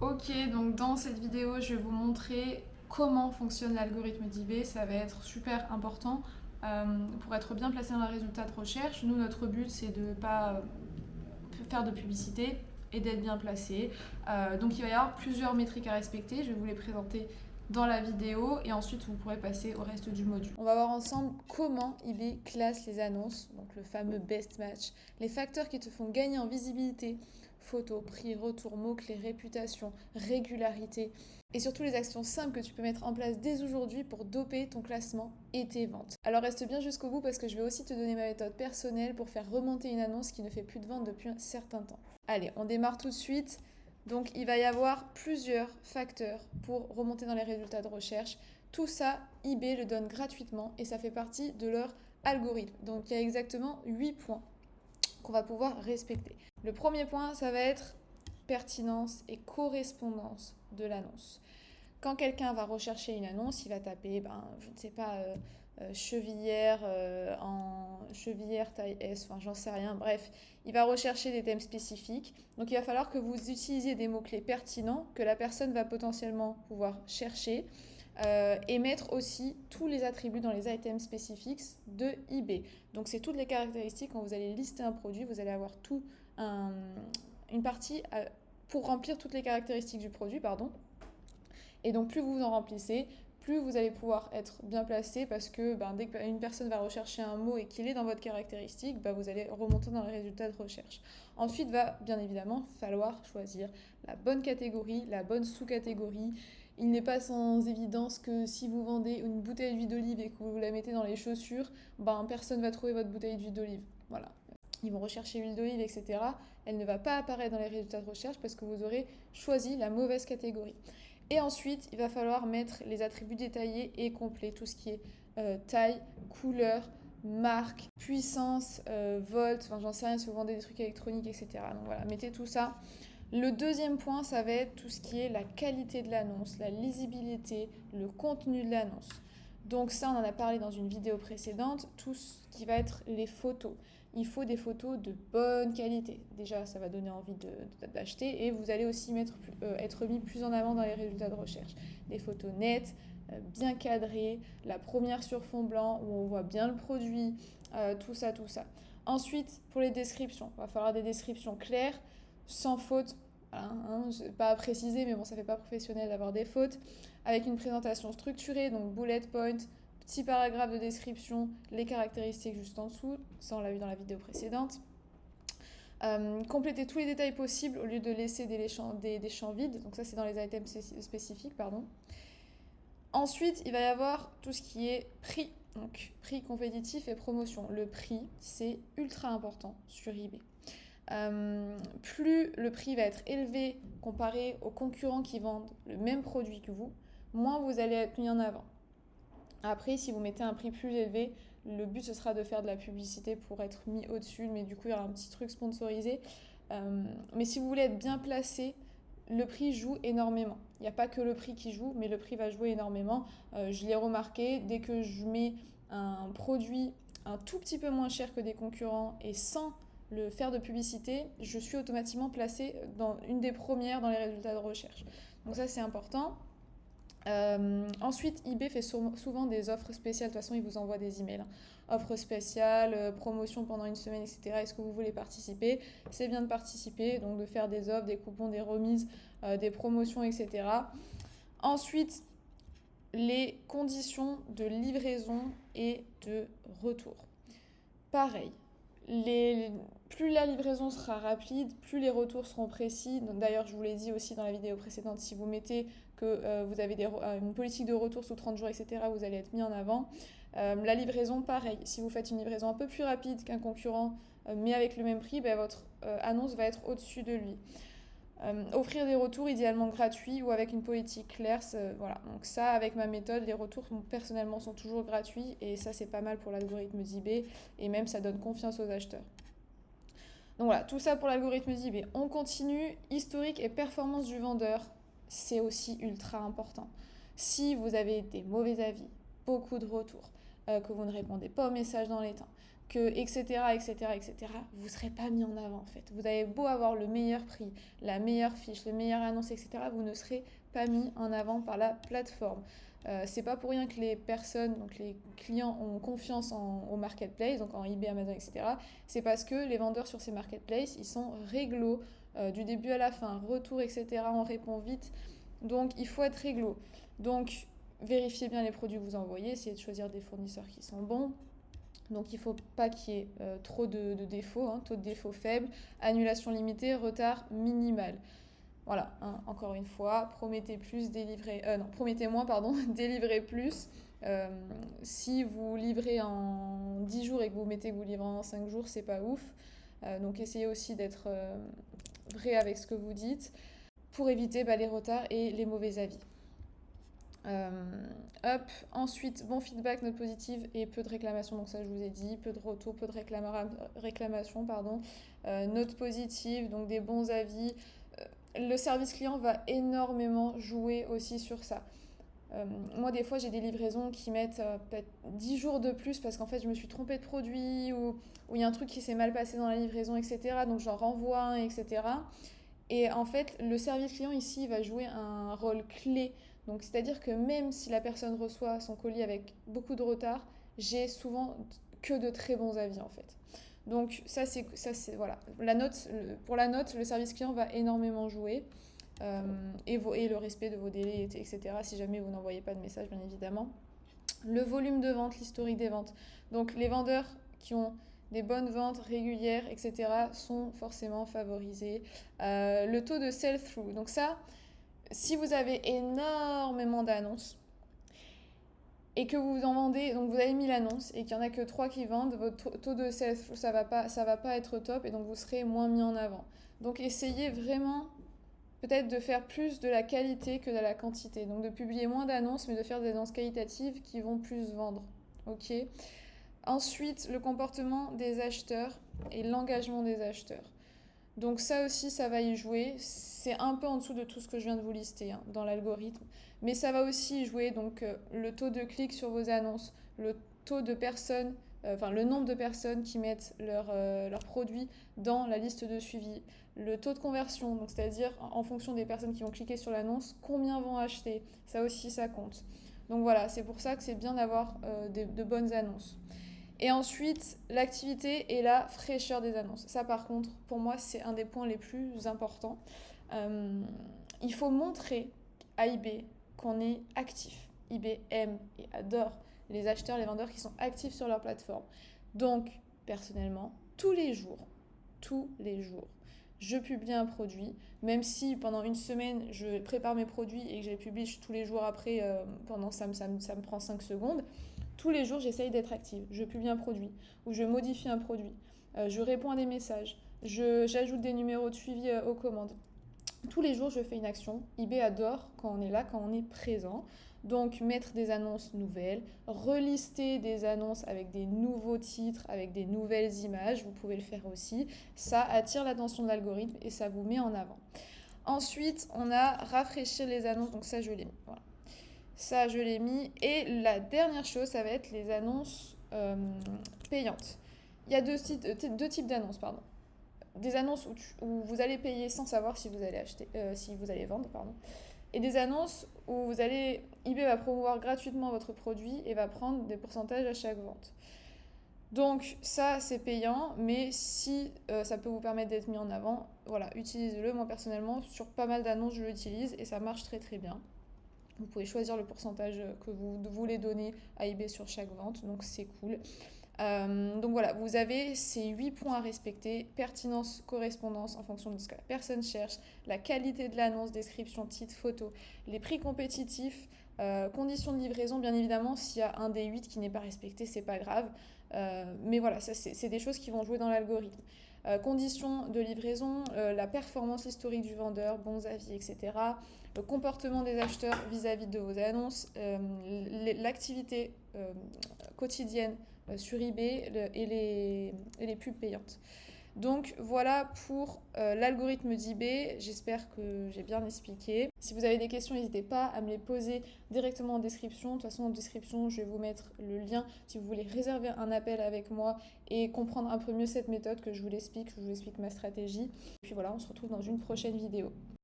Ok, donc dans cette vidéo, je vais vous montrer comment fonctionne l'algorithme d'eBay. Ça va être super important pour être bien placé dans les résultats de recherche. Nous, notre but, c'est de ne pas faire de publicité et d'être bien placé. Donc il va y avoir plusieurs métriques à respecter. Je vais vous les présenter dans la vidéo et ensuite vous pourrez passer au reste du module. On va voir ensemble comment eBay classe les annonces, donc le fameux best match, les facteurs qui te font gagner en visibilité, photos, prix, retour, mots-clés, réputation, régularité et surtout les actions simples que tu peux mettre en place dès aujourd'hui pour doper ton classement et tes ventes. Alors reste bien jusqu'au bout parce que je vais aussi te donner ma méthode personnelle pour faire remonter une annonce qui ne fait plus de ventes depuis un certain temps. Allez, on démarre tout de suite. Donc il va y avoir plusieurs facteurs pour remonter dans les résultats de recherche. Tout ça, eBay le donne gratuitement et ça fait partie de leur algorithme. Donc il y a exactement 8 points qu'on va pouvoir respecter. Le premier point, ça va être pertinence et correspondance de l'annonce. Quand quelqu'un va rechercher une annonce, il va taper, je ne sais pas, chevillère chevillère taille S, enfin j'en sais rien, bref, il va rechercher des thèmes spécifiques. Donc il va falloir que vous utilisiez des mots-clés pertinents que la personne va potentiellement pouvoir chercher et mettre aussi tous les attributs dans les items spécifiques de eBay. Donc c'est toutes les caractéristiques, quand vous allez lister un produit, vous allez avoir une partie pour remplir toutes les caractéristiques du produit, pardon. Et donc plus vous en remplissez, plus vous allez pouvoir être bien placé parce que dès qu'une personne va rechercher un mot et qu'il est dans votre caractéristique, vous allez remonter dans les résultats de recherche. Ensuite, va bien évidemment falloir choisir la bonne catégorie, la bonne sous-catégorie. Il n'est pas sans évidence que si vous vendez une bouteille d'huile d'olive et que vous la mettez dans les chaussures, personne ne va trouver votre bouteille d'huile d'olive. Voilà. Ils vont rechercher l'huile d'olive, etc. Elle ne va pas apparaître dans les résultats de recherche parce que vous aurez choisi la mauvaise catégorie. Et ensuite, il va falloir mettre les attributs détaillés et complets, tout ce qui est taille, couleur, marque, puissance, volt, enfin j'en sais rien si vous vendez des trucs électroniques, etc. Donc voilà, mettez tout ça. Le deuxième point, ça va être tout ce qui est la qualité de l'annonce, la lisibilité, le contenu de l'annonce. Donc ça, on en a parlé dans une vidéo précédente, tout ce qui va être les photos. Il faut des photos de bonne qualité. Déjà, ça va donner envie d'acheter et vous allez aussi être mis plus en avant dans les résultats de recherche. Des photos nettes, bien cadrées, la première sur fond blanc où on voit bien le produit, tout ça, tout ça. Ensuite, pour les descriptions, il va falloir des descriptions claires, sans faute. Voilà, pas à préciser, mais bon, ça fait pas professionnel d'avoir des fautes. Avec une présentation structurée, donc bullet point, petit paragraphe de description, les caractéristiques juste en dessous, ça on l'a vu dans la vidéo précédente. Compléter tous les détails possibles au lieu de laisser des champs vides, donc ça c'est dans les items spécifiques, pardon. Ensuite, il va y avoir tout ce qui est prix, donc prix compétitif et promotion. Le prix, c'est ultra important sur eBay. Plus le prix va être élevé comparé aux concurrents qui vendent le même produit que vous, moins vous allez être mis en avant. Après, si vous mettez un prix plus élevé, le but ce sera de faire de la publicité pour être mis au-dessus, mais du coup il y aura un petit truc sponsorisé. Mais si vous voulez être bien placé, le prix joue énormément. Il n'y a pas que le prix qui joue, mais le prix va jouer énormément. Je l'ai remarqué, dès que je mets un produit un tout petit peu moins cher que des concurrents et sans le faire de publicité, je suis automatiquement placée dans une des premières dans les résultats de recherche. Donc ça c'est important. Ensuite, eBay fait souvent des offres spéciales. De toute façon, ils vous envoient des emails. Offres spéciales, promotion pendant une semaine, etc. Est-ce que vous voulez participer? C'est bien de participer, donc de faire des offres, des coupons, des remises, des promotions, etc. Ensuite, les conditions de livraison et de retour. Pareil, plus la livraison sera rapide, plus les retours seront précis. D'ailleurs, je vous l'ai dit aussi dans la vidéo précédente, si vous mettez que vous avez une politique de retour sous 30 jours, etc., vous allez être mis en avant. La livraison, pareil. Si vous faites une livraison un peu plus rapide qu'un concurrent, mais avec le même prix, votre annonce va être au-dessus de lui. Offrir des retours idéalement gratuits ou avec une politique claire, voilà. Donc ça, avec ma méthode, les retours personnellement sont toujours gratuits et ça c'est pas mal pour l'algorithme d'eBay et même ça donne confiance aux acheteurs. Donc voilà, tout ça pour l'algorithme d'eBay. On continue, historique et performance du vendeur, c'est aussi ultra important. Si vous avez des mauvais avis, beaucoup de retours, que vous ne répondez pas aux messages dans les temps, etc., etc., etc., vous ne serez pas mis en avant en fait. Vous avez beau avoir le meilleur prix, la meilleure fiche, le meilleur annonce, etc., vous ne serez pas mis en avant par la plateforme. C'est pas pour rien que les personnes, donc les clients ont confiance au marketplace, donc en eBay, Amazon, etc. C'est parce que les vendeurs sur ces marketplaces, ils sont réglo du début à la fin, retour, etc. On répond vite, donc il faut être réglo. Donc vérifiez bien les produits que vous envoyez, essayez de choisir des fournisseurs qui sont bons. Donc il ne faut pas qu'il y ait trop de défauts, taux de défaut faible, annulation limitée, retard minimal. Voilà, encore une fois, promettez plus, promettez moins, pardon, délivrez plus. Si vous livrez en 10 jours et que vous mettez que vous livrez en 5 jours, c'est pas ouf. Donc essayez aussi d'être vrai avec ce que vous dites pour éviter les retards et les mauvais avis. Ensuite, bon feedback, note positive et peu de réclamations, donc ça je vous ai dit, peu de retours, peu de réclamations, note positive, donc des bons avis. Le service client va énormément jouer aussi sur ça. Moi des fois j'ai des livraisons qui mettent peut-être 10 jours de plus parce qu'en fait je me suis trompée de produit ou il y a un truc qui s'est mal passé dans la livraison, etc. Donc j'en renvoie un, etc. Et en fait, le service client ici va jouer un rôle clé. Donc, c'est-à-dire que même si la personne reçoit son colis avec beaucoup de retard, j'ai souvent que de très bons avis en fait. Donc ça c'est voilà. Pour la note, le service client va énormément jouer et le respect de vos délais, etc. Si jamais vous n'envoyez pas de message, bien évidemment. Le volume de vente, l'historique des ventes. Donc les vendeurs qui ont des bonnes ventes régulières, etc., sont forcément favorisés. Le taux de sell-through. Donc ça, si vous avez énormément d'annonces et que vous en vendez, donc vous avez mis l'annonce et qu'il n'y en a que 3 qui vendent, votre taux de sell-through, ça va pas être top et donc vous serez moins mis en avant. Donc essayez vraiment peut-être de faire plus de la qualité que de la quantité. Donc de publier moins d'annonces, mais de faire des annonces qualitatives qui vont plus vendre. Ok ? Ensuite, le comportement des acheteurs et l'engagement des acheteurs. Donc ça aussi, ça va y jouer. C'est un peu en dessous de tout ce que je viens de vous lister dans l'algorithme. Mais ça va aussi y jouer donc, le taux de clics sur vos annonces, le taux de personnes, le nombre de personnes qui mettent leurs produits dans la liste de suivi, le taux de conversion, donc c'est-à-dire en fonction des personnes qui vont cliquer sur l'annonce, combien vont acheter. Ça aussi, ça compte. Donc voilà, c'est pour ça que c'est bien d'avoir de bonnes annonces. Et ensuite, l'activité et la fraîcheur des annonces. Ça, par contre, pour moi, c'est un des points les plus importants. Il faut montrer à eBay qu'on est actif. eBay aime et adore les acheteurs, les vendeurs qui sont actifs sur leur plateforme. Donc, personnellement, tous les jours, je publie un produit, même si pendant une semaine, je prépare mes produits et que je les publie tous les jours après, ça me prend 5 secondes. Tous les jours, j'essaye d'être active. Je publie un produit ou je modifie un produit. Je réponds à des messages. J'ajoute des numéros de suivi aux commandes. Tous les jours, je fais une action. eBay adore quand on est là, quand on est présent. Donc, mettre des annonces nouvelles, relister des annonces avec des nouveaux titres, avec des nouvelles images, vous pouvez le faire aussi. Ça attire l'attention de l'algorithme et ça vous met en avant. Ensuite, on a rafraîchir les annonces. Donc ça, je l'ai mis. Voilà. Ça, je l'ai mis. Et la dernière chose, ça va être les annonces payantes. Il y a deux types d'annonces, pardon. Des annonces où vous allez payer sans savoir si vous allez si vous allez vendre, pardon. Et des annonces où eBay va promouvoir gratuitement votre produit et va prendre des pourcentages à chaque vente. Donc ça, c'est payant, mais si ça peut vous permettre d'être mis en avant, voilà, utilisez-le. Moi, personnellement, sur pas mal d'annonces, je l'utilise et ça marche très très bien. Vous pouvez choisir le pourcentage que vous voulez donner à eBay sur chaque vente, donc c'est cool. Donc voilà, vous avez ces 8 points à respecter: pertinence, correspondance en fonction de ce que la personne cherche, la qualité de l'annonce, description, titre, photo, les prix compétitifs, conditions de livraison. Bien évidemment, s'il y a un des 8 qui n'est pas respecté, c'est pas grave. Mais voilà, ça, c'est des choses qui vont jouer dans l'algorithme. Conditions de livraison, la performance historique du vendeur, bons avis, etc. Le comportement des acheteurs vis-à-vis de vos annonces, l'activité quotidienne sur eBay et les pubs payantes. Donc voilà pour l'algorithme d'eBay, j'espère que j'ai bien expliqué. Si vous avez des questions, n'hésitez pas à me les poser directement en description. De toute façon, en description, je vais vous mettre le lien si vous voulez réserver un appel avec moi et comprendre un peu mieux cette méthode, que je vous l'explique ma stratégie. Et puis voilà, on se retrouve dans une prochaine vidéo.